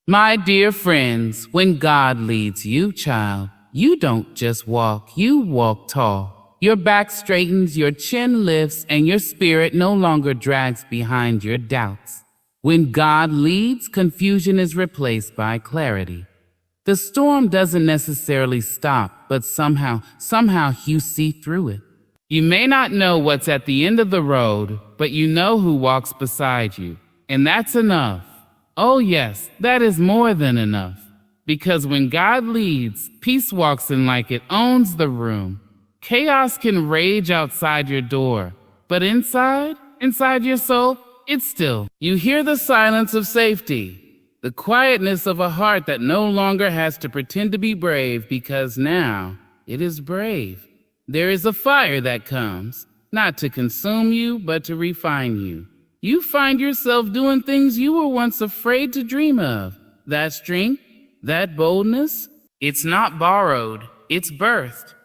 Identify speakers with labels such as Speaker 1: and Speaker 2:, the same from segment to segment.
Speaker 1: My dear friends, when God leads you, child, you don't just walk, you walk tall. Your back straightens, your chin lifts, and your spirit no longer drags behind your doubts. When God leads, confusion is replaced by clarity. The storm doesn't necessarily stop, but somehow you see through it. You may not know what's at the end of the road, but you know who walks beside you, and that's enough. Oh yes, that is more than enough. Because when God leads, peace walks in like it owns the room. Chaos can rage outside your door, but inside your soul, it's still. You hear the silence of safety, the quietness of a heart that no longer has to pretend to be brave because now it is brave. There is a fire that comes, not to consume you, but to refine you. You find yourself doing things you were once afraid to dream of. That strength, that boldness, it's not borrowed, it's birthed.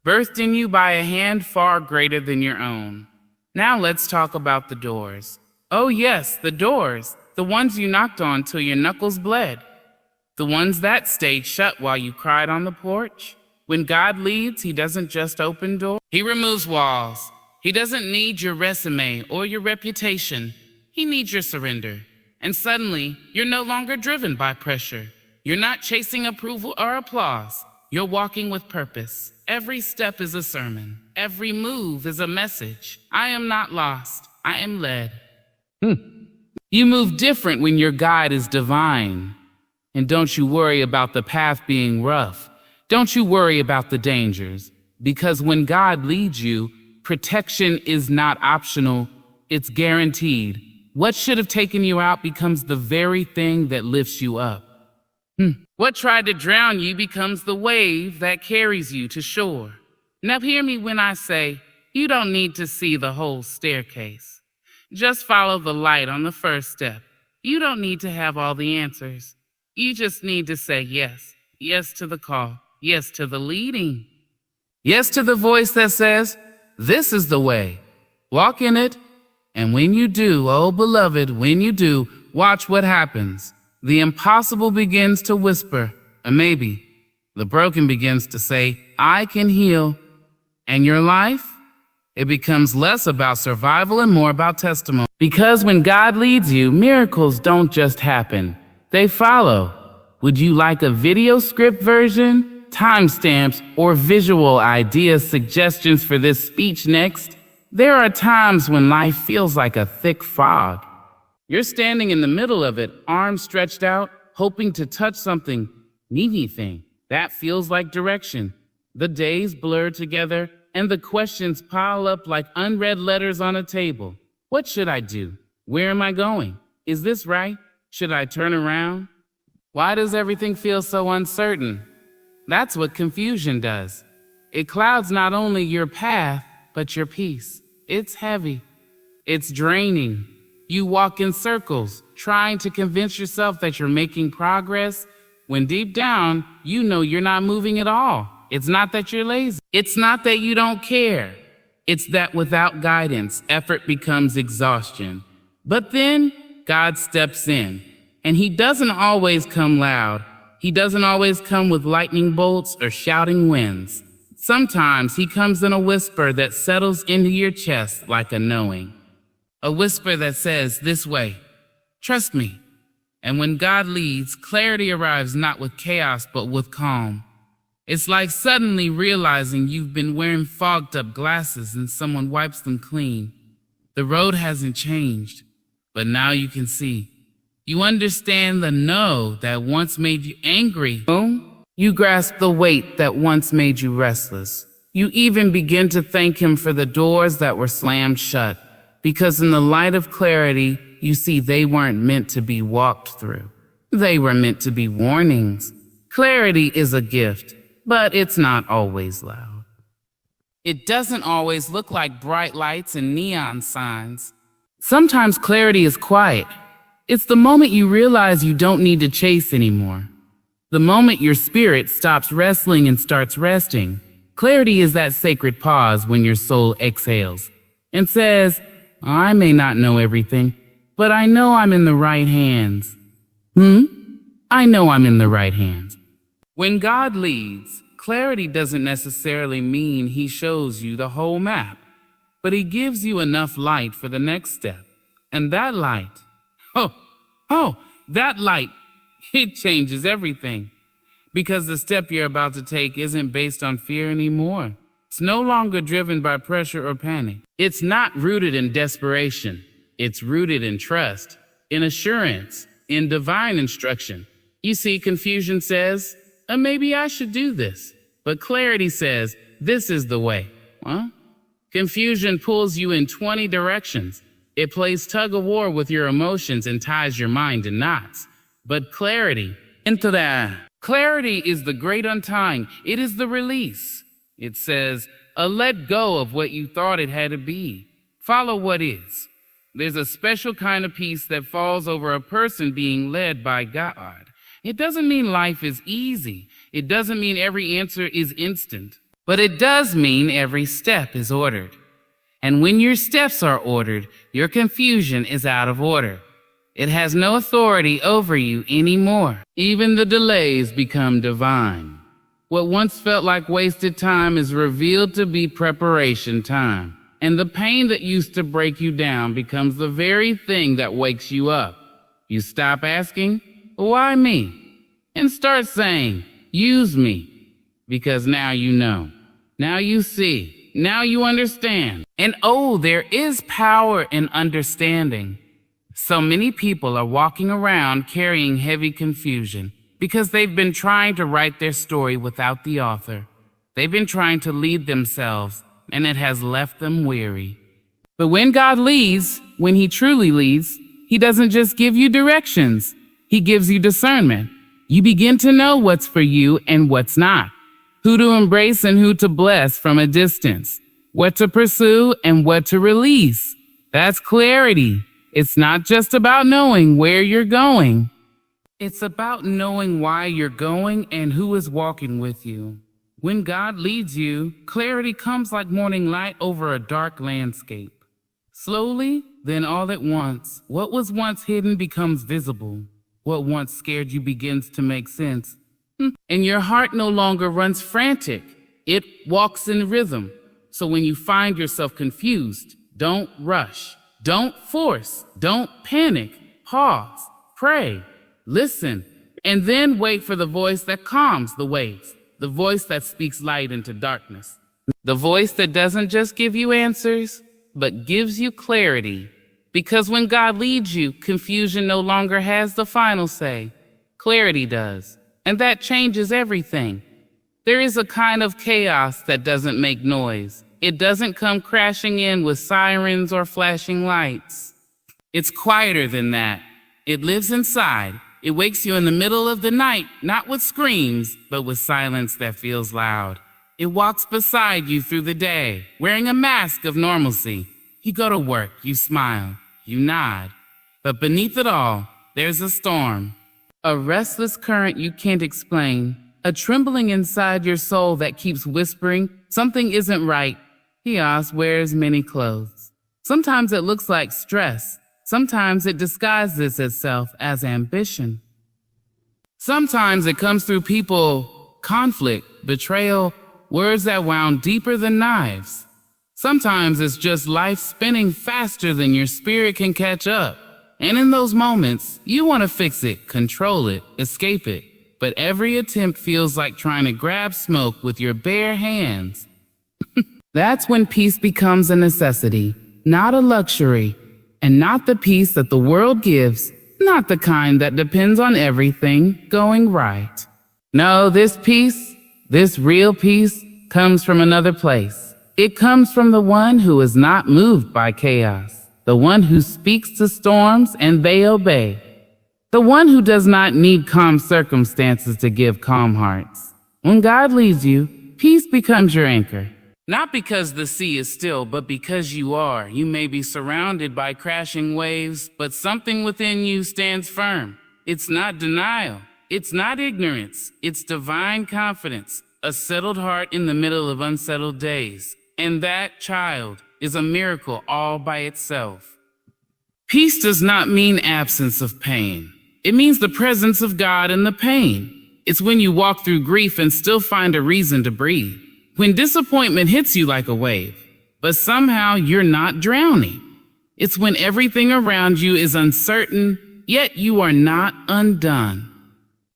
Speaker 1: Birthed in you by a hand far greater than your own. Now let's talk about the doors. Oh yes, the doors, the ones you knocked on till your knuckles bled. The ones that stayed shut while you cried on the porch. When God leads, he doesn't just open doors, he removes walls. He doesn't need your resume or your reputation. He needs your surrender. And suddenly, you're no longer driven by pressure. You're not chasing approval or applause. You're walking with purpose. Every step is a sermon. Every move is a message. I am not lost. I am led. You move different when your guide is divine. And don't you worry about the path being rough. Don't you worry about the dangers. Because when God leads you, protection is not optional, it's guaranteed. What should have taken you out becomes the very thing that lifts you up. What tried to drown you becomes the wave that carries you to shore. Now hear me when I say, you don't need to see the whole staircase. Just follow the light on the first step. You don't need to have all the answers. You just need to say yes. Yes to the call. Yes to the leading. Yes to the voice that says, this is the way. Walk in it. And when you do, oh beloved, when you do, watch what happens. The impossible begins to whisper, a maybe. The broken begins to say, I can heal. And your life, it becomes less about survival and more about testimony. Because when God leads you, miracles don't just happen. They follow. Would you like a video script version? Timestamps, or visual ideas, suggestions for this speech next? There are times when life feels like a thick fog. You're standing in the middle of it, arms stretched out, hoping to touch something, anything. That feels like direction. The days blur together, and the questions pile up like unread letters on a table. What should I do? Where am I going? Is this right? Should I turn around? Why does everything feel so uncertain? That's what confusion does. It clouds not only your path, but your peace. It's heavy. It's draining. You walk in circles, trying to convince yourself that you're making progress, when deep down, you know you're not moving at all. It's not that you're lazy. It's not that you don't care. It's that without guidance, effort becomes exhaustion. But then, God steps in, and he doesn't always come loud. He doesn't always come with lightning bolts or shouting winds. Sometimes he comes in a whisper that settles into your chest like a knowing. A whisper that says, this way, trust me. And when God leads, clarity arrives not with chaos, but with calm. It's like suddenly realizing you've been wearing fogged up glasses and someone wipes them clean. The road hasn't changed, but now you can see. You understand the no that once made you angry. You grasp the weight that once made you restless. You even begin to thank him for the doors that were slammed shut, because in the light of clarity, you see they weren't meant to be walked through. They were meant to be warnings. Clarity is a gift, but it's not always loud. It doesn't always look like bright lights and neon signs. Sometimes clarity is quiet. It's the moment you realize you don't need to chase anymore. The moment your spirit stops wrestling and starts resting. Clarity is that sacred pause when your soul exhales and says, I may not know everything, but I know I'm in the right hands. I know I'm in the right hands. When God leads, clarity doesn't necessarily mean he shows you the whole map, but he gives you enough light for the next step. And that light, that light, it changes everything. Because the step you're about to take isn't based on fear anymore. It's no longer driven by pressure or panic. It's not rooted in desperation. It's rooted in trust, in assurance, in divine instruction. You see, confusion says, maybe I should do this. But clarity says, this is the way. Confusion pulls you in 20 directions. It plays tug of war with your emotions and ties your mind in knots. But clarity is the great untying. It is the release. It says, let go of what you thought it had to be. Follow what is. There's a special kind of peace that falls over a person being led by God. It doesn't mean life is easy. It doesn't mean every answer is instant. But it does mean every step is ordered. And when your steps are ordered, your confusion is out of order. It has no authority over you anymore. Even the delays become divine. What once felt like wasted time is revealed to be preparation time. And the pain that used to break you down becomes the very thing that wakes you up. You stop asking, why me? And start saying, use me. Because now you know. Now you see. Now you understand. And there is power in understanding. So many people are walking around carrying heavy confusion because they've been trying to write their story without the author. They've been trying to lead themselves, and it has left them weary. But when God leads, when he truly leads, he doesn't just give you directions. He gives you discernment. You begin to know what's for you and what's not, who to embrace and who to bless from a distance, what to pursue and what to release. That's clarity. It's not just about knowing where you're going. It's about knowing why you're going and who is walking with you. When God leads you, clarity comes like morning light over a dark landscape. Slowly, then all at once, what was once hidden becomes visible. What once scared you begins to make sense. And your heart no longer runs frantic. It walks in rhythm. So when you find yourself confused, don't rush. Don't force. Don't panic. Pause. Pray. Listen. And then wait for the voice that calms the waves. The voice that speaks light into darkness. The voice that doesn't just give you answers, but gives you clarity. Because when God leads you, confusion no longer has the final say. Clarity does. And that changes everything. There is a kind of chaos that doesn't make noise. It doesn't come crashing in with sirens or flashing lights. It's quieter than that. It lives inside. It wakes you in the middle of the night, not with screams, but with silence that feels loud. It walks beside you through the day, wearing a mask of normalcy. You go to work, you smile, you nod. But beneath it all, there's a storm. A restless current you can't explain. A trembling inside your soul that keeps whispering, something isn't right. Chaos wears many clothes. Sometimes it looks like stress. Sometimes it disguises itself as ambition. Sometimes it comes through people, conflict, betrayal, words that wound deeper than knives. Sometimes it's just life spinning faster than your spirit can catch up. And in those moments, you want to fix it, control it, escape it. But every attempt feels like trying to grab smoke with your bare hands. That's when peace becomes a necessity, not a luxury, and not the peace that the world gives, not the kind that depends on everything going right. No, this peace, this real peace, comes from another place. It comes from the one who is not moved by chaos, the one who speaks to storms and they obey, the one who does not need calm circumstances to give calm hearts. When God leads you, peace becomes your anchor. Not because the sea is still, but because you are. You may be surrounded by crashing waves, but something within you stands firm. It's not denial. It's not ignorance. It's divine confidence, a settled heart in the middle of unsettled days. And that, child, is a miracle all by itself. Peace does not mean absence of pain. It means the presence of God in the pain. It's when you walk through grief and still find a reason to breathe. When disappointment hits you like a wave, but somehow you're not drowning. It's when everything around you is uncertain, yet you are not undone.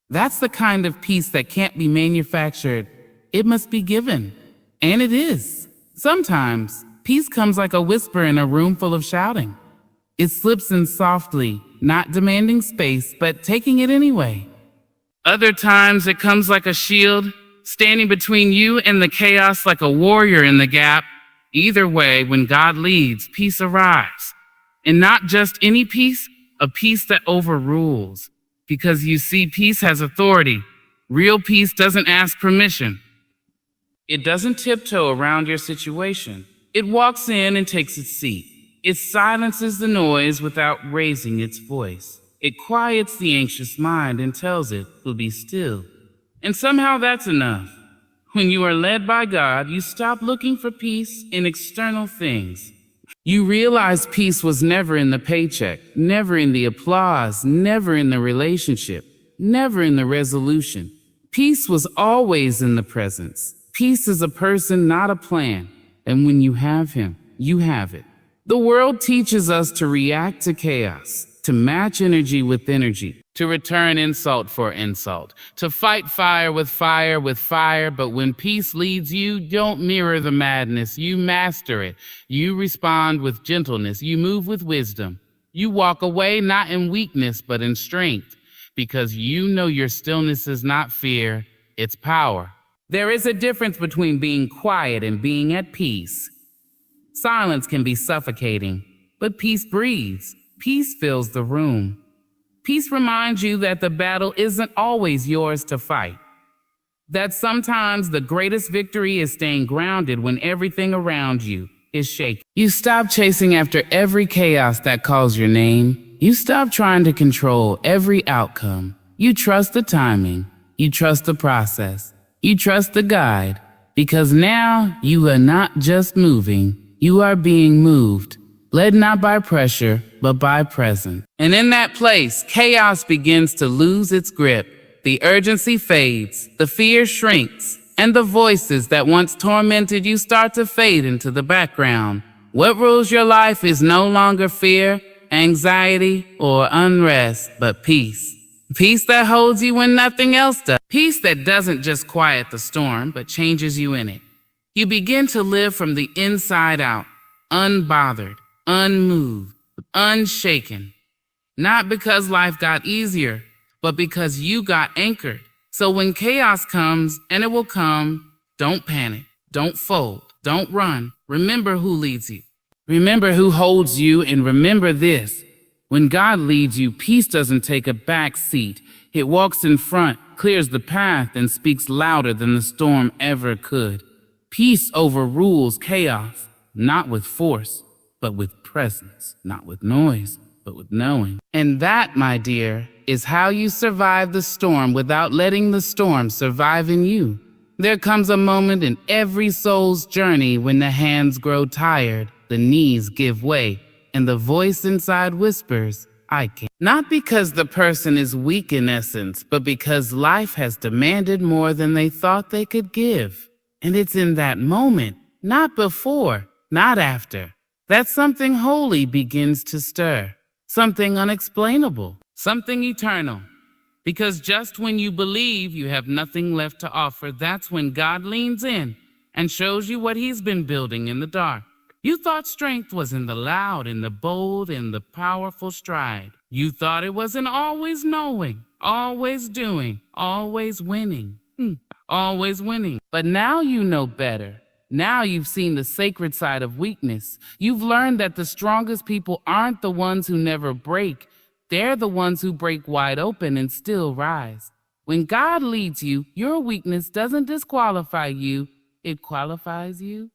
Speaker 1: That's the kind of peace that can't be manufactured. It must be given. And it is. Sometimes, peace comes like a whisper in a room full of shouting. It slips in softly, not demanding space, but taking it anyway. Other times, it comes like a shield, standing between you and the chaos like a warrior in the gap. Either way, when God leads, peace arrives. And not just any peace, a peace that overrules. Because you see, peace has authority. Real peace doesn't ask permission. It doesn't tiptoe around your situation. It walks in and takes its seat. It silences the noise without raising its voice. It quiets the anxious mind and tells it to be still. And somehow that's enough. When you are led by God, you stop looking for peace in external things. You realize peace was never in the paycheck, never in the applause, never in the relationship, never in the resolution. Peace was always in the presence. Peace is a person, not a plan. And when you have him, you have it. The world teaches us to react to chaos, to match energy with energy, to return insult for insult, to fight fire with fire with fire. But when peace leads you, don't mirror the madness. You master it. You respond with gentleness. You move with wisdom. You walk away not in weakness, but in strength, because you know your stillness is not fear, it's power. There is a difference between being quiet and being at peace. Silence can be suffocating, but peace breathes. Peace fills the room. Peace reminds you that the battle isn't always yours to fight. That sometimes the greatest victory is staying grounded when everything around you is shaking. You stop chasing after every chaos that calls your name. You stop trying to control every outcome. You trust the timing. You trust the process. You trust the guide. Because now you are not just moving. You are being moved, led not by pressure, but by presence. And in that place, chaos begins to lose its grip. The urgency fades, the fear shrinks, and the voices that once tormented you start to fade into the background. What rules your life is no longer fear, anxiety, or unrest, but peace. Peace that holds you when nothing else does. Peace that doesn't just quiet the storm, but changes you in it. You begin to live from the inside out, unbothered, unmoved, unshaken. Not because life got easier, but because you got anchored. So when chaos comes, and it will come, don't panic, don't fold, don't run. Remember who leads you. Remember who holds you, and remember this. When God leads you, peace doesn't take a back seat. It walks in front, clears the path, and speaks louder than the storm ever could. Peace overrules chaos, not with force, but with presence, not with noise, but with knowing. And that, my dear, is how you survive the storm without letting the storm survive in you. There comes a moment in every soul's journey when the hands grow tired, the knees give way, and the voice inside whispers, I can't. Not because the person is weak in essence, but because life has demanded more than they thought they could give. And it's in that moment, not before, not after, that something holy begins to stir. Something unexplainable, something eternal. Because just when you believe you have nothing left to offer, that's when God leans in and shows you what he's been building in the dark. You thought strength was in the loud, in the bold, in the powerful stride. You thought it was in always knowing, always doing, always winning. Always winning. But now you know better. Now you've seen the sacred side of weakness. You've learned that the strongest people aren't the ones who never break. They're the ones who break wide open and still rise. When God leads you, your weakness doesn't disqualify you. It qualifies you.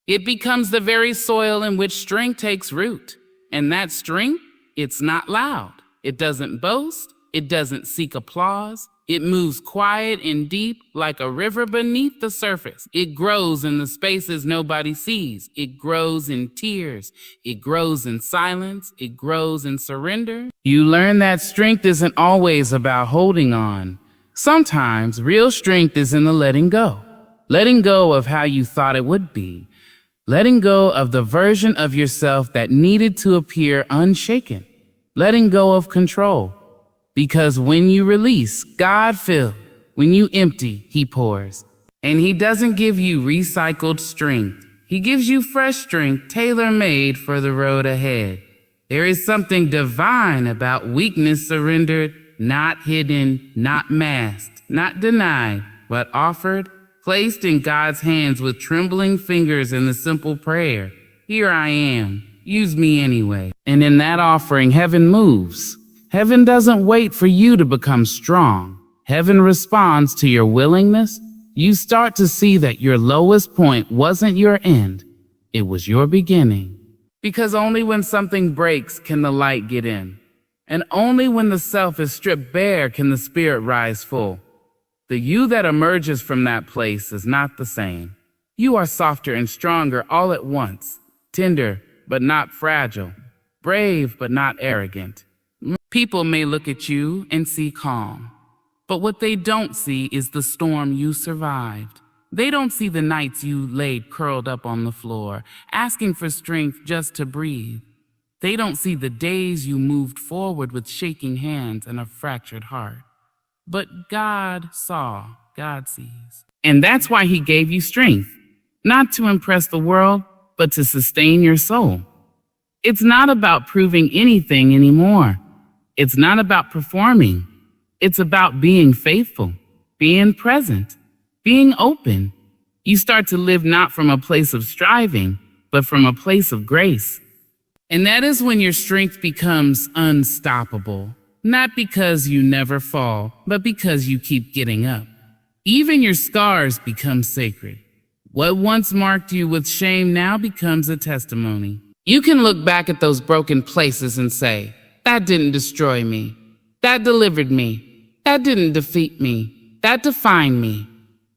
Speaker 1: It becomes the very soil in which strength takes root. And that strength, it's not loud. It doesn't boast. It doesn't seek applause. It moves quiet and deep like a river beneath the surface. It grows in the spaces nobody sees. It grows in tears. It grows in silence. It grows in surrender. You learn that strength isn't always about holding on. Sometimes real strength is in the letting go. Letting go of how you thought it would be. Letting go of the version of yourself that needed to appear unshaken. Letting go of control. Because when you release, God fills. When you empty, He pours. And He doesn't give you recycled strength. He gives you fresh strength tailor-made for the road ahead. There is something divine about weakness surrendered, not hidden, not masked, not denied, but offered, placed in God's hands with trembling fingers in the simple prayer, "Here I am, use me anyway." And in that offering, heaven moves. Heaven doesn't wait for you to become strong. Heaven responds to your willingness. You start to see that your lowest point wasn't your end. It was your beginning. Because only when something breaks can the light get in. And only when the self is stripped bare can the spirit rise full. The you that emerges from that place is not the same. You are softer and stronger all at once. Tender, but not fragile. Brave, but not arrogant. People may look at you and see calm, but what they don't see is the storm you survived. They don't see the nights you laid curled up on the floor, asking for strength just to breathe. They don't see the days you moved forward with shaking hands and a fractured heart. But God saw, God sees. And that's why He gave you strength, not to impress the world, but to sustain your soul. It's not about proving anything anymore. It's not about performing. It's about being faithful, being present, being open. You start to live not from a place of striving, but from a place of grace. And that is when your strength becomes unstoppable, not because you never fall, but because you keep getting up. Even your scars become sacred. What once marked you with shame now becomes a testimony. You can look back at those broken places and say, "That didn't destroy me. That delivered me. That didn't defeat me. That defined me."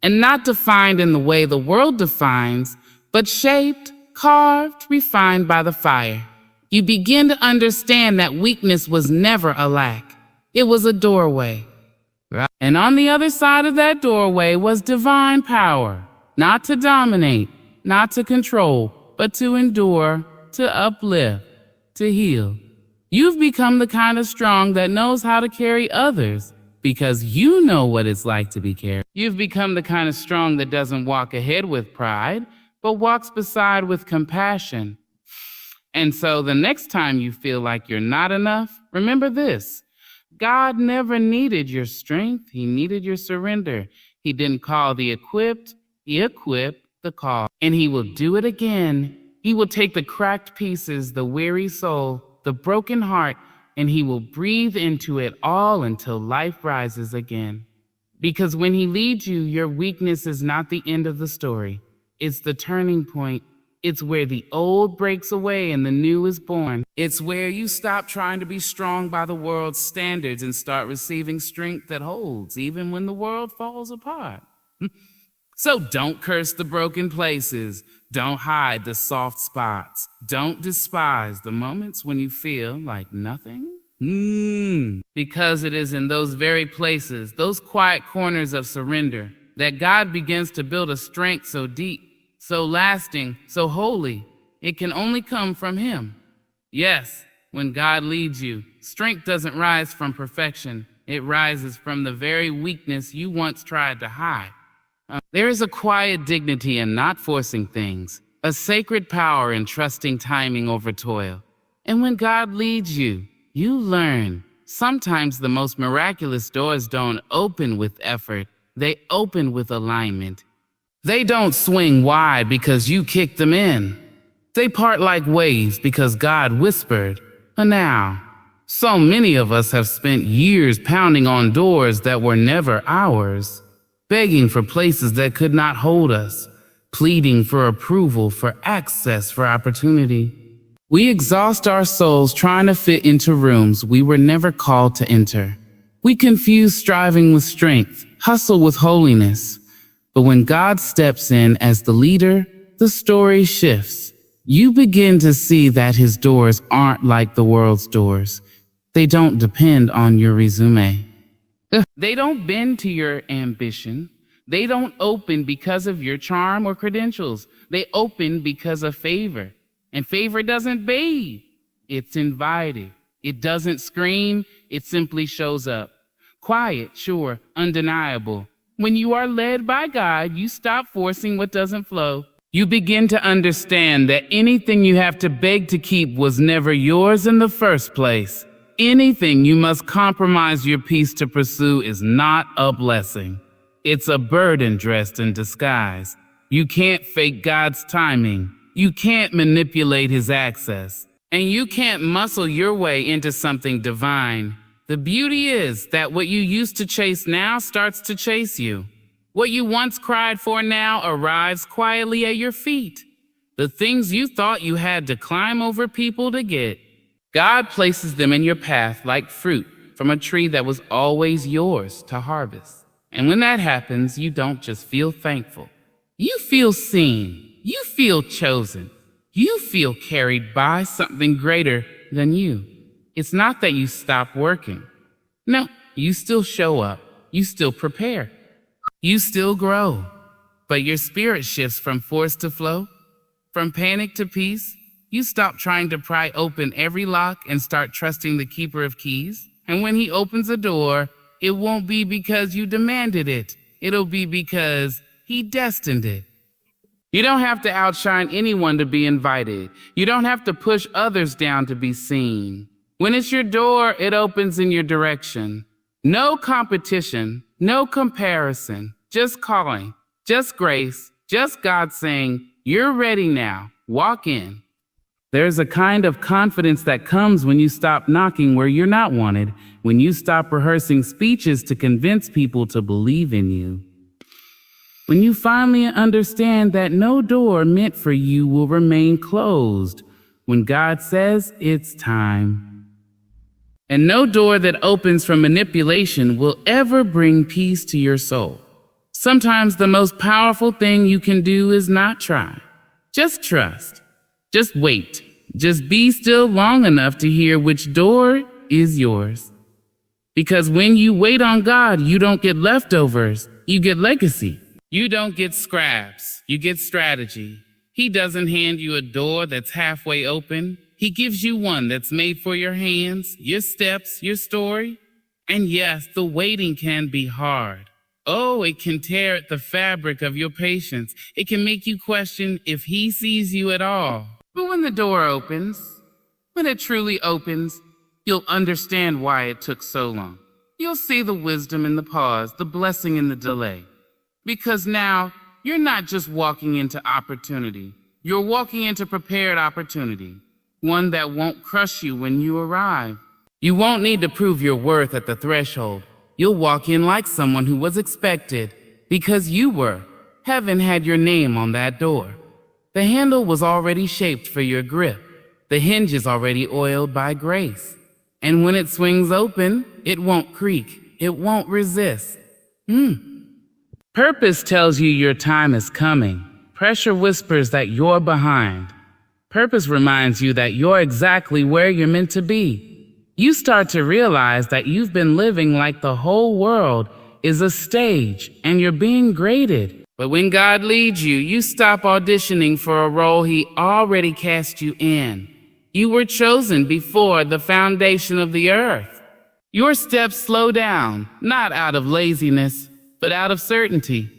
Speaker 1: And not defined in the way the world defines, but shaped, carved, refined by the fire. You begin to understand that weakness was never a lack. It was a doorway. And on the other side of that doorway was divine power, not to dominate, not to control, but to endure, to uplift, to heal. You've become the kind of strong that knows how to carry others because you know what it's like to be carried. You've become the kind of strong that doesn't walk ahead with pride, but walks beside with compassion. And so the next time you feel like you're not enough, remember this. God never needed your strength. He needed your surrender. He didn't call the equipped. He equipped the called. And He will do it again. He will take the cracked pieces, the weary soul, the broken heart, and He will breathe into it all until life rises again. Because when He leads you, your weakness is not the end of the story. It's the turning point. It's where the old breaks away and the new is born. It's where you stop trying to be strong by the world's standards and start receiving strength that holds, even when the world falls apart. So don't curse the broken places. Don't hide the soft spots. Don't despise the moments when you feel like nothing. Because it is in those very places, those quiet corners of surrender, that God begins to build a strength so deep, so lasting, so holy, it can only come from Him. Yes, when God leads you, strength doesn't rise from perfection. It rises from the very weakness you once tried to hide. There is a quiet dignity in not forcing things, a sacred power in trusting timing over toil. And when God leads you, you learn. Sometimes the most miraculous doors don't open with effort, they open with alignment. They don't swing wide because you kicked them in. They part like waves because God whispered, "Now." So many of us have spent years pounding on doors that were never ours, begging for places that could not hold us, pleading for approval, for access, for opportunity. We exhaust our souls trying to fit into rooms we were never called to enter. We confuse striving with strength, hustle with holiness. But when God steps in as the leader, the story shifts. You begin to see that his doors aren't like the world's doors. They don't depend on your resume. They don't bend to your ambition. They don't open because of your charm or credentials. They open because of favor. And favor doesn't beg. It's invited. It doesn't scream. It simply shows up. Quiet, sure, undeniable. When you are led by God, you stop forcing what doesn't flow. You begin to understand that anything you have to beg to keep was never yours in the first place. Anything you must compromise your peace to pursue is not a blessing. It's a burden dressed in disguise. You can't fake God's timing. You can't manipulate his access. And you can't muscle your way into something divine. The beauty is that what you used to chase now starts to chase you. What you once cried for now arrives quietly at your feet. The things you thought you had to climb over people to get, God places them in your path like fruit from a tree that was always yours to harvest. And when that happens, you don't just feel thankful. You feel seen. You feel chosen. You feel carried by something greater than you. It's not that you stop working. No, you still show up. You still prepare. You still grow. But your spirit shifts from force to flow, from panic to peace. You stop trying to pry open every lock and start trusting the keeper of keys. And when he opens a door, it won't be because you demanded it. It'll be because he destined it. You don't have to outshine anyone to be invited. You don't have to push others down to be seen. When it's your door, it opens in your direction. No competition, no comparison, just calling, just grace, just God saying, you're ready now, walk in. There's a kind of confidence that comes when you stop knocking where you're not wanted, when you stop rehearsing speeches to convince people to believe in you. When you finally understand that no door meant for you will remain closed when God says it's time. And no door that opens from manipulation will ever bring peace to your soul. Sometimes the most powerful thing you can do is not try. Just trust. Just wait. Just be still long enough to hear which door is yours. Because when you wait on God, you don't get leftovers. You get legacy. You don't get scraps. You get strategy. He doesn't hand you a door that's halfway open. He gives you one that's made for your hands, your steps, your story. And yes, the waiting can be hard. Oh, it can tear at the fabric of your patience. It can make you question if he sees you at all. But when the door opens, when it truly opens, you'll understand why it took so long. You'll see the wisdom in the pause, the blessing in the delay. Because now, you're not just walking into opportunity. You're walking into prepared opportunity. One that won't crush you when you arrive. You won't need to prove your worth at the threshold. You'll walk in like someone who was expected, because you were. Heaven had your name on that door. The handle was already shaped for your grip. The hinge is already oiled by grace. And when it swings open, it won't creak. It won't resist. Purpose tells you your time is coming. Pressure whispers that you're behind. Purpose reminds you that you're exactly where you're meant to be. You start to realize that you've been living like the whole world is a stage and you're being graded. But when God leads you, you stop auditioning for a role he already cast you in. You were chosen before the foundation of the earth. Your steps slow down, not out of laziness, but out of certainty.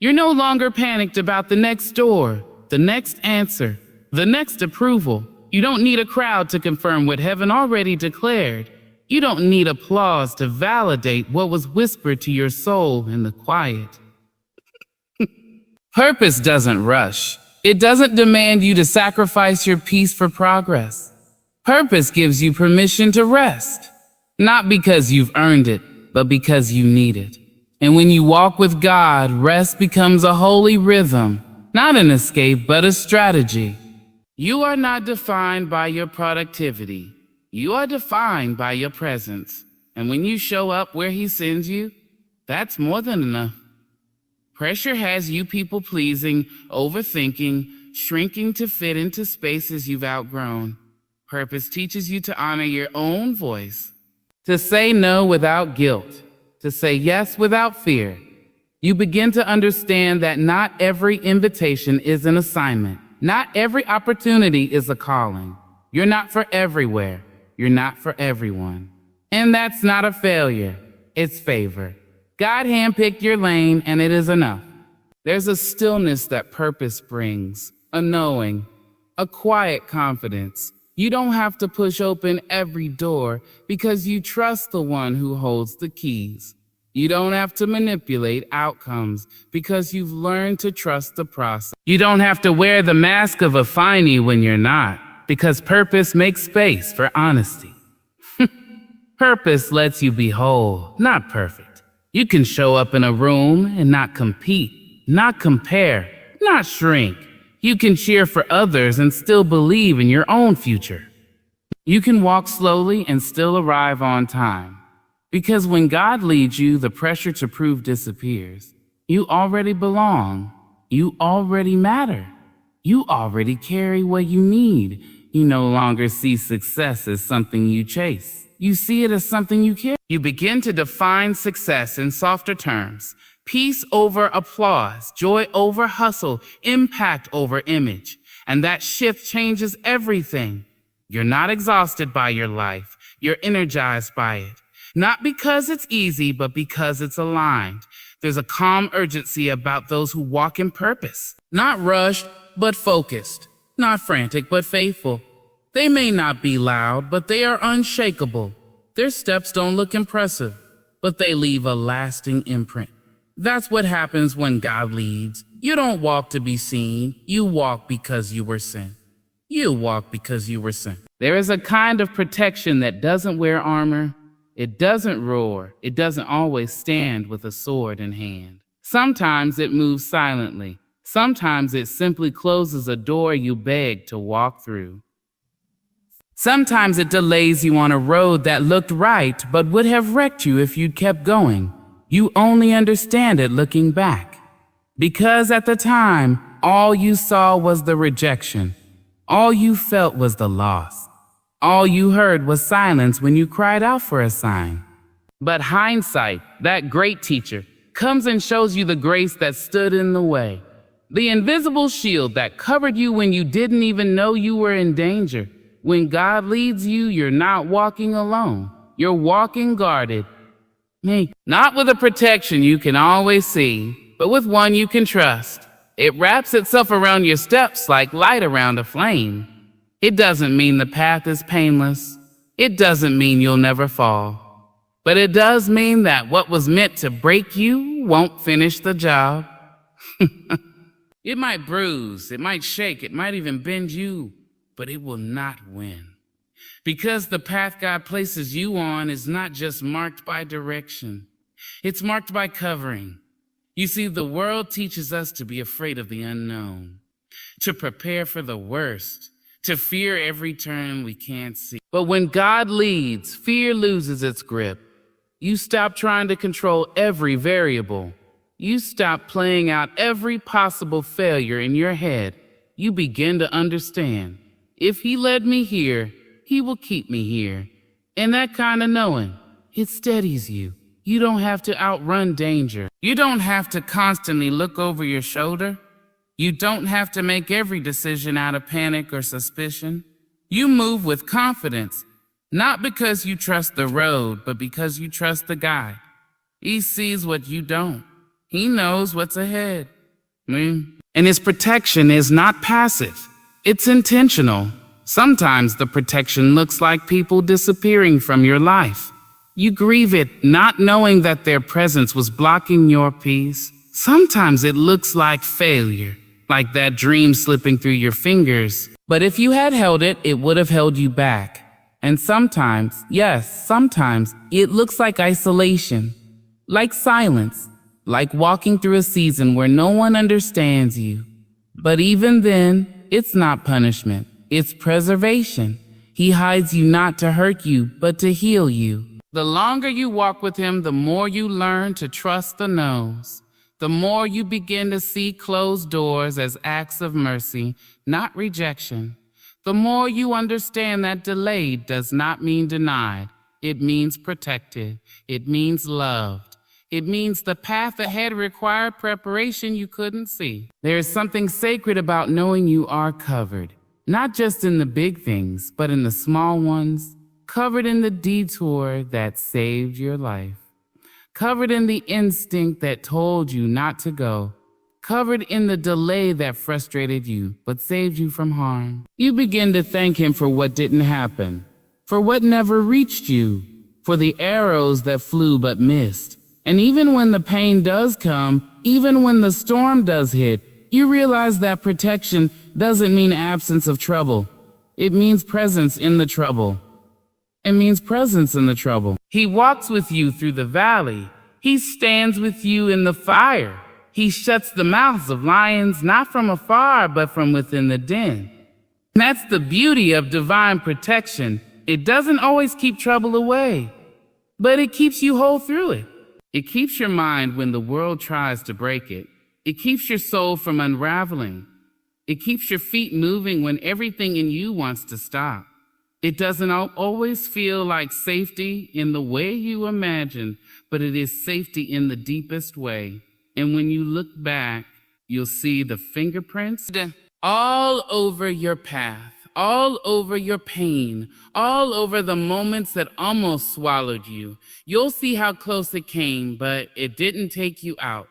Speaker 1: You're no longer panicked about the next door, the next answer, the next approval. You don't need a crowd to confirm what heaven already declared. You don't need applause to validate what was whispered to your soul in the quiet. Purpose doesn't rush. It doesn't demand you to sacrifice your peace for progress. Purpose gives you permission to rest, not because you've earned it, but because you need it. And when you walk with God, rest becomes a holy rhythm, not an escape, but a strategy. You are not defined by your productivity. You are defined by your presence. And when you show up where he sends you, that's more than enough. Pressure has you people pleasing, overthinking, shrinking to fit into spaces you've outgrown. Purpose teaches you to honor your own voice, to say no without guilt, to say yes without fear. You begin to understand that not every invitation is an assignment. Not every opportunity is a calling. You're not for everywhere. You're not for everyone. And that's not a failure. It's favor. God handpicked your lane, and it is enough. There's a stillness that purpose brings, a knowing, a quiet confidence. You don't have to push open every door because you trust the one who holds the keys. You don't have to manipulate outcomes because you've learned to trust the process. You don't have to wear the mask of a finey when you're not, because purpose makes space for honesty. Purpose lets you be whole, not perfect. You can show up in a room and not compete, not compare, not shrink. You can cheer for others and still believe in your own future. You can walk slowly and still arrive on time. Because when God leads you, the pressure to prove disappears. You already belong. You already matter. You already carry what you need. You no longer see success as something you chase. You see it as something you carry. You begin to define success in softer terms. Peace over applause, joy over hustle, impact over image. And that shift changes everything. You're not exhausted by your life. You're energized by it. Not because it's easy, but because it's aligned. There's a calm urgency about those who walk in purpose. Not rushed, but focused. Not frantic, but faithful. They may not be loud, but they are unshakable. Their steps don't look impressive, but they leave a lasting imprint. That's what happens when God leads. You don't walk to be seen. You walk because you were sent. You walk because you were sent. There is a kind of protection that doesn't wear armor. It doesn't roar. It doesn't always stand with a sword in hand. Sometimes it moves silently. Sometimes it simply closes a door you begged to walk through. Sometimes it delays you on a road that looked right but would have wrecked you if you'd kept going. You only understand it looking back. Because at the time, all you saw was the rejection. All you felt was the loss. All you heard was silence when you cried out for a sign. But hindsight, that great teacher, comes and shows you the grace that stood in the way. The invisible shield that covered you when you didn't even know you were in danger. When God leads you, you're not walking alone. You're walking guarded. Not with a protection you can always see, but with one you can trust. It wraps itself around your steps like light around a flame. It doesn't mean the path is painless. It doesn't mean you'll never fall. But it does mean that what was meant to break you won't finish the job. It might bruise, it might shake, it might even bend you, but it will not win. Because the path God places you on is not just marked by direction. It's marked by covering. You see, the world teaches us to be afraid of the unknown, to prepare for the worst, to fear every turn we can't see. But when God leads, fear loses its grip. You stop trying to control every variable. You stop playing out every possible failure in your head. You begin to understand. If He led me here, He will keep me here. And that kind of knowing, it steadies you. You don't have to outrun danger. You don't have to constantly look over your shoulder. You don't have to make every decision out of panic or suspicion. You move with confidence, not because you trust the road, but because you trust the guide. He sees what you don't. He knows what's ahead. And His protection is not passive. It's intentional. Sometimes the protection looks like people disappearing from your life. You grieve it, not knowing that their presence was blocking your peace. Sometimes it looks like failure, like that dream slipping through your fingers. But if you had held it, it would have held you back. And sometimes, yes, sometimes, it looks like isolation, like silence, like walking through a season where no one understands you. But even then, it's not punishment. It's preservation. He hides you not to hurt you, but to heal you. The longer you walk with him, the more you learn to trust the no's. The more you begin to see closed doors as acts of mercy, not rejection. The more you understand that delayed does not mean denied. It means protected. It means loved. It means the path ahead required preparation you couldn't see. There is something sacred about knowing you are covered, not just in the big things, but in the small ones, covered in the detour that saved your life, covered in the instinct that told you not to go, covered in the delay that frustrated you but saved you from harm. You begin to thank him for what didn't happen, for what never reached you, for the arrows that flew but missed. And even when the pain does come, even when the storm does hit, you realize that protection doesn't mean absence of trouble. It means presence in the trouble. It means presence in the trouble. He walks with you through the valley. He stands with you in the fire. He shuts the mouths of lions, not from afar, but from within the den. That's the beauty of divine protection. It doesn't always keep trouble away, but it keeps you whole through it. It keeps your mind when the world tries to break it. It keeps your soul from unraveling. It keeps your feet moving when everything in you wants to stop. It doesn't always feel like safety in the way you imagine, but it is safety in the deepest way. And when you look back, you'll see the fingerprints all over your path, all over your pain, all over the moments that almost swallowed you. You'll see how close it came, but it didn't take you out.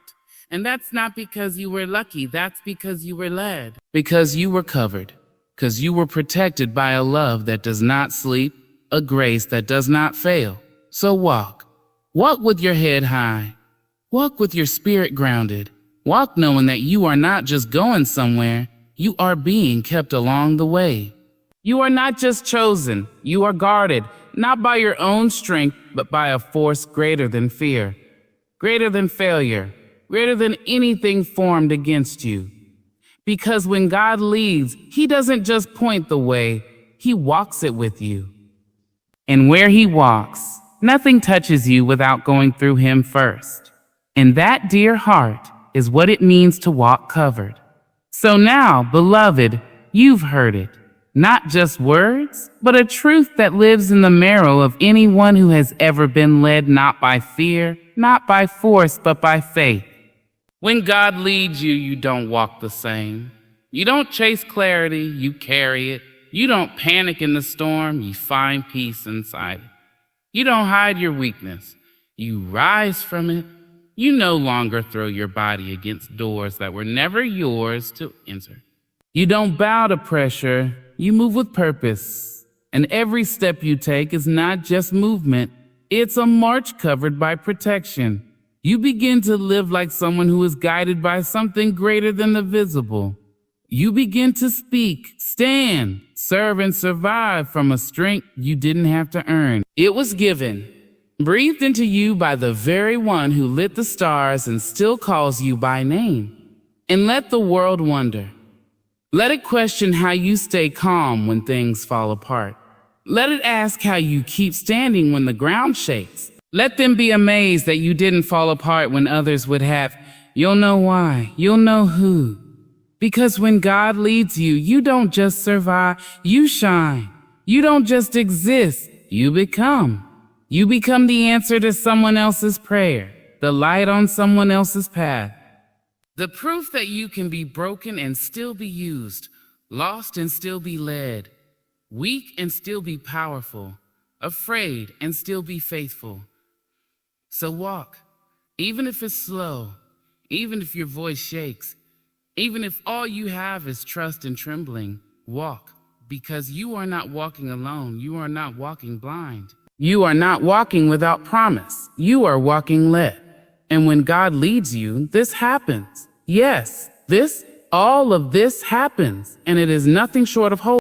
Speaker 1: And that's not because you were lucky, that's because you were led. Because you were covered. Because you were protected by a love that does not sleep, a grace that does not fail. So walk. Walk with your head high. Walk with your spirit grounded. Walk knowing that you are not just going somewhere, you are being kept along the way. You are not just chosen, you are guarded, not by your own strength, but by a force greater than fear, greater than failure, greater than anything formed against you. Because when God leads, he doesn't just point the way, he walks it with you. And where he walks, nothing touches you without going through him first. And that, dear heart, is what it means to walk covered. So now, beloved, you've heard it. Not just words, but a truth that lives in the marrow of anyone who has ever been led not by fear, not by force, but by faith. When God leads you, you don't walk the same. You don't chase clarity, you carry it. You don't panic in the storm, you find peace inside it. You don't hide your weakness, you rise from it. You no longer throw your body against doors that were never yours to enter. You don't bow to pressure, you move with purpose. And every step you take is not just movement, it's a march covered by protection. You begin to live like someone who is guided by something greater than the visible. You begin to speak, stand, serve, and survive from a strength you didn't have to earn. It was given, breathed into you by the very one who lit the stars and still calls you by name. And let the world wonder. Let it question how you stay calm when things fall apart. Let it ask how you keep standing when the ground shakes. Let them be amazed that you didn't fall apart when others would have. You'll know why. You'll know who. Because when God leads you, you don't just survive, you shine. You don't just exist, you become. You become the answer to someone else's prayer, the light on someone else's path. The proof that you can be broken and still be used, lost and still be led, weak and still be powerful, afraid and still be faithful. So walk, even if it's slow, even if your voice shakes, even if all you have is trust and trembling, walk, because you are not walking alone, you are not walking blind. You are not walking without promise, you are walking led. And when God leads you, this happens. Yes, all of this happens, and it is nothing short of hope.